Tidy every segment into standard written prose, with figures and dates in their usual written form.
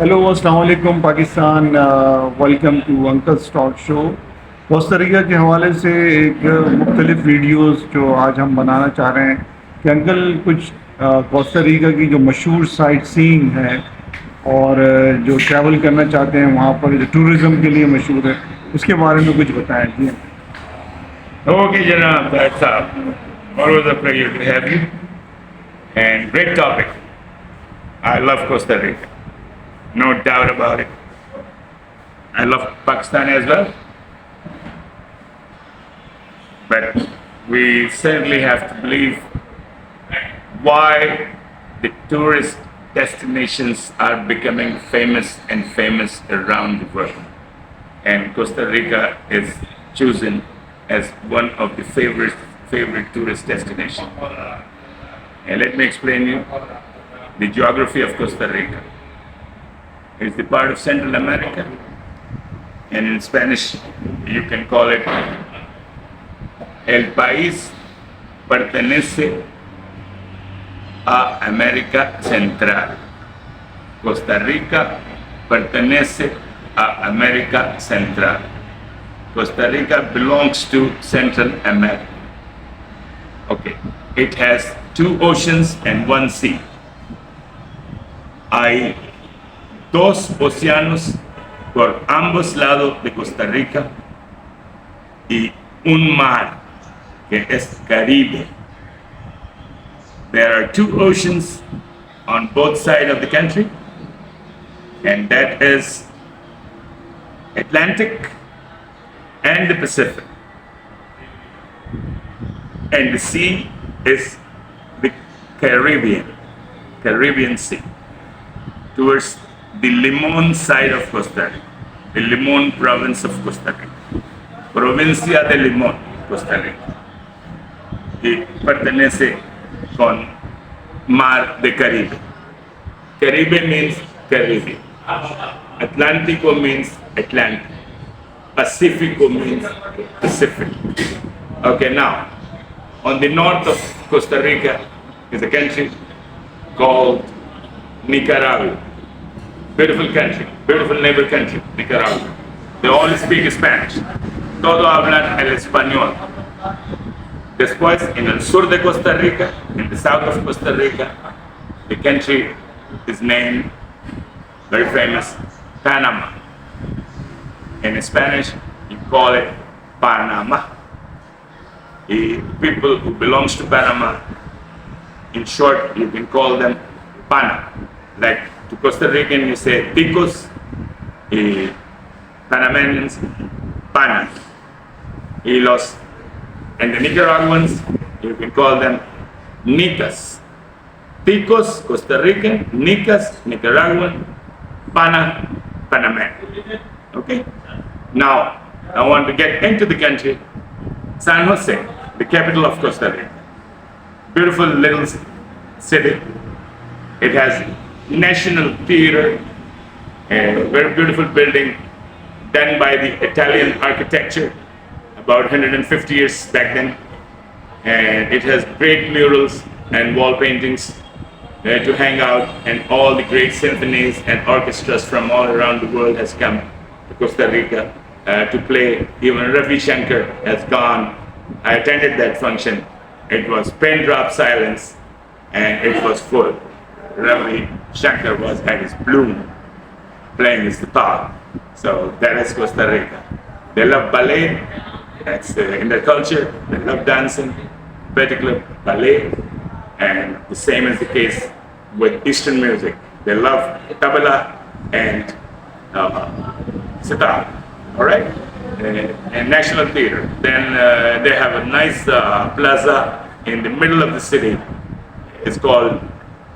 Hello अस्सलाम वालेकुम Pakistan. Welcome to uncle's talk show. Costa Rica के हवाले से एक मुख्तलिफ वीडियोस जो आज हम बनाना चाह रहे हैं कि अंकल कुछ कोस्टारिका की जो मशहूर साइट सीइंग है और जो ट्रैवल करना चाहते हैं वहाँ पर जो टूरिज़म के लिए मशहूर है उसके बारे में कुछ बताएं जी। Okay, Janab, that's always a pleasure to have you. And great topic. I love Costa Rica, no doubt about it. I love Pakistan as well. But we certainly have to believe why the tourist destinations are becoming famous and famous around the world. And Costa Rica is chosen as one of the favorite tourist destinations. And let me explain you the geography of Costa Rica. It's the part of Central America, and in Spanish you can call it El País pertenece a América Central. Costa Rica pertenece a América Central. Costa Rica belongs to Central America. Okay, it has two oceans and one sea. Hay dos océanos por ambos lados de Costa Rica y un mar que es Caribe. There are two oceans on both sides of the country, and that is Atlantic and the Pacific. And the sea is the Caribbean Sea, towards the Limon side of Costa Rica, the Limon province of Costa Rica, Provincia de Limón, Costa Rica, y pertenece con Mar de Caribe. Caribe means Caribbean. Atlántico means Atlantic. Pacifico means Pacific. Okay, now, on the north of Costa Rica is a country called Nicaragua. Beautiful country, beautiful neighbor country, Nicaragua. They all speak Spanish. Todos hablan el español. Después, en el sur de Costa Rica, in the south of Costa Rica, the country is named, very famous, Panama. In Spanish, you call it Panama. The people who belongs to Panama, in short, you can call them Pana. Like to Costa Rican, you say ticos, Panamanians, Panas. And the Nicaraguans, you can call them Nicas. Ticos, Costa Rican, Nicas, Nicaraguan, Pana, Panaman. Okay? Now, I want to get into the country. San Jose, the capital of Costa Rica. Beautiful little city. It has National Theater, a very beautiful building done by the Italian architecture about 150 years back then. And it has great murals and wall paintings to hang out, and all the great symphonies and orchestras from all around the world has come to Costa Rica to play. Even Ravi Shankar has gone. I attended that function. It was pin drop silence and it was full. Ravi Shankar was at his bloom, playing his guitar. So that is Costa Rica. They love ballet. That's in their culture. They love dancing, particularly ballet. And the same is the case with Eastern music. They love tabla and sitar. All right? And National Theater. Then they have a nice plaza in the middle of the city. It's called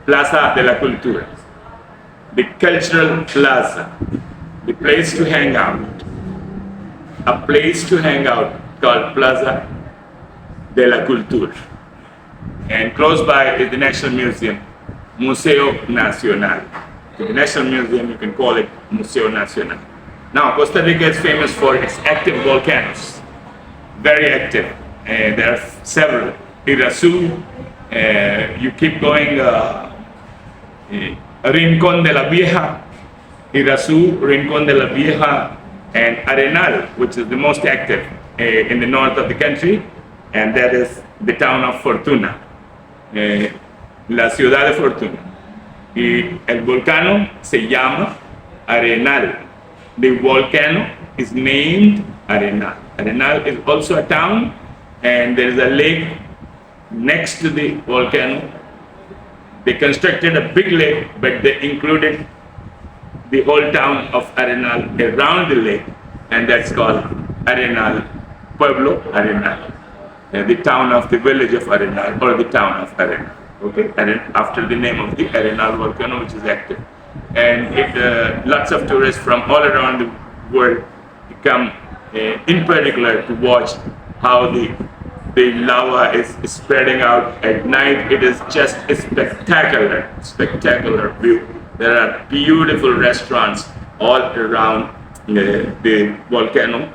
Plaza de la Cultura. The cultural plaza. The place to hang out. A place to hang out called Plaza de la Cultura. And close by is the National Museum, Museo Nacional. The National Museum, you can call it Museo Nacional. Now, Costa Rica is famous for its active volcanoes. Very active. There are several. Irazo, you keep going, Rincon de la Vieja, Irazo, Rincon de la Vieja, and Arenal, which is the most active in the north of the country, and that is the town of Fortuna, la ciudad de Fortuna. Y el volcano se llama Arenal. The volcano is named Arenal. Arenal is also a town, and there is a lake next to the volcano. They constructed a big lake, but they included the whole town of Arenal around the lake, and that's called Arenal, Pueblo Arenal, the town of the village of Arenal, or the town of Arenal. Okay, after the name of the Arenal volcano, which is active, and lots of tourists from all around the world come, in particular, to watch how the lava is spreading out at night. It is just a spectacular view. There are beautiful restaurants all around the volcano.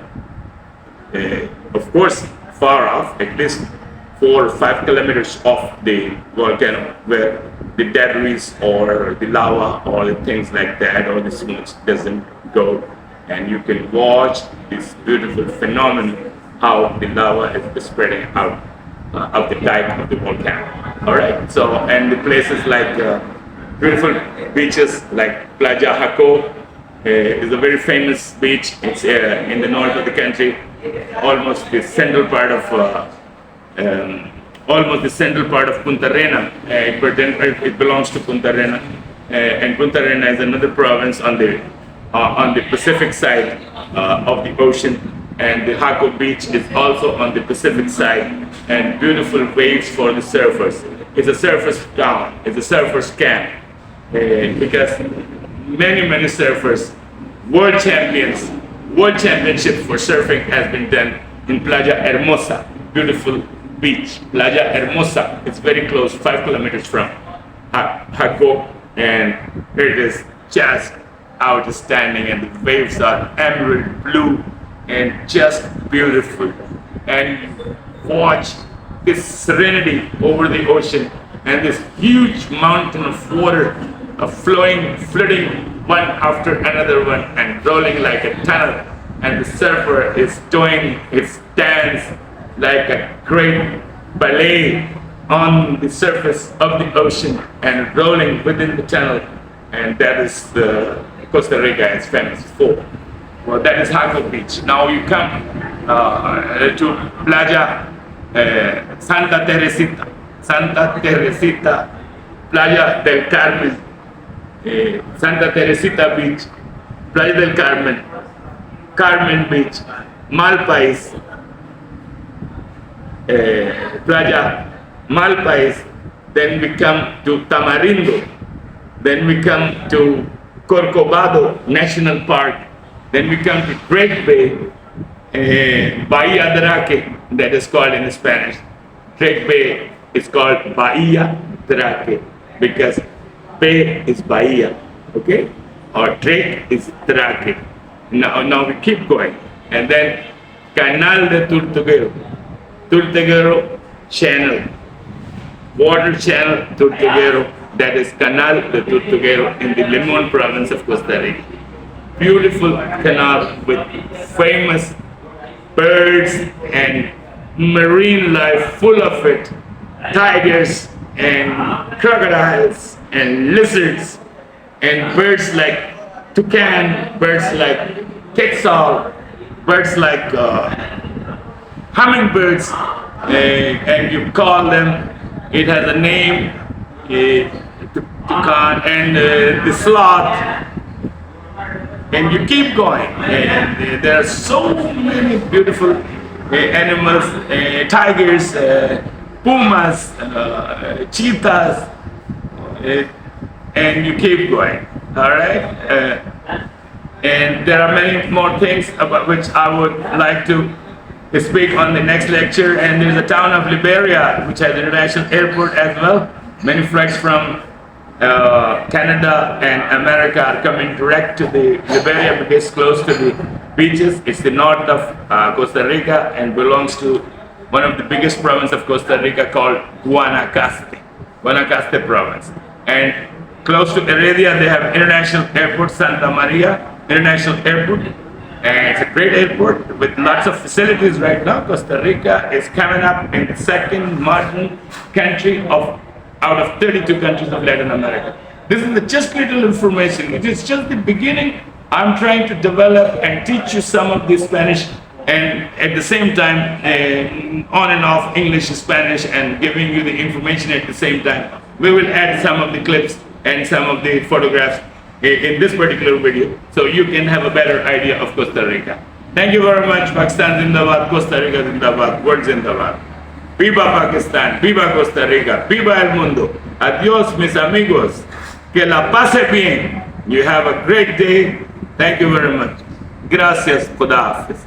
Of course, far off, at least 4 or 5 kilometers off the volcano, where the debris or the lava or the things like that or the smoke doesn't go, and you can watch this beautiful phenomenon, how the lava is spreading out of the dike of the volcano. All right. So, and the places like beautiful beaches like Playa Jaco is a very famous beach. It's in the north of the country, almost the central part of Punta Rena. It belongs to Punta Rena, and Punta Rena is another province on the Pacific side of the ocean, and the Jaco beach is also on the Pacific side, and beautiful waves for the surfers. It's a surfers town. It's a surfers camp, because many surfers, world championship for surfing has been done in Playa Hermosa, beautiful beach, Playa Hermosa. It's very close, 5 kilometers from Jaco, and it is just outstanding, and the waves are emerald blue and just beautiful. And watch this serenity over the ocean, and this huge mountain of water flowing, flooding one after another one, and rolling like a tunnel. And the surfer is doing his dance like a great ballet on the surface of the ocean and rolling within the tunnel. And that is the Costa Rica is famous for. Well, that is Jaco Beach. Now you come to Playa Santa Teresita, Playa del Carmen, Santa Teresita Beach, Playa del Carmen, Carmen Beach, Pais, Playa Pais. Then we come to Tamarindo. Then we come to Corcovado National Park. Then we come to Great Bay, Bahia Draque, that is called in Spanish. Great Bay is called Bahia Draque because Bay is Bahia, okay? Or Drake is Draque. Now we keep going. And then Canal de Tortuguero Channel, water channel Tortuguero, that is Canal de Tortuguero in the Limon province of Costa Rica. Beautiful canal with famous birds and marine life full of it, tigers and crocodiles and lizards and birds like toucan, birds like quetzal, birds like hummingbirds, and you call them, it has a name, toucan, and the sloth, and you keep going, and there are so many beautiful animals, tigers, pumas, cheetahs, and you keep going, all right? And there are many more things about which I would like to speak on the next lecture. And there's a town of Liberia, which has an international airport as well. Many flights from Canada and America are coming direct to the Liberia because it's close to the beaches. It's the north of Costa Rica and belongs to one of the biggest provinces of Costa Rica called Guanacaste province. And Close to Heredia, they have International Airport Santa Maria International Airport. And it's a great airport with lots of facilities right now. Costa Rica is coming up in the second modern country out of 32 countries of Latin America. This is just little information. It is just the beginning. I'm trying to develop and teach you some of the Spanish, and at the same time on and off English, Spanish, and giving you the information at the same time. We will add some of the clips and some of the photographs in this particular video, so you can have a better idea of Costa Rica. Thank you very much. Pakistan Zindabad, Costa Rica Zindabad, World Zindabad. Viva Pakistan, viva Costa Rica, viva el mundo. Adiós, mis amigos. Que la pase bien. You have a great day. Thank you very much. Gracias. Khuda Hafiz.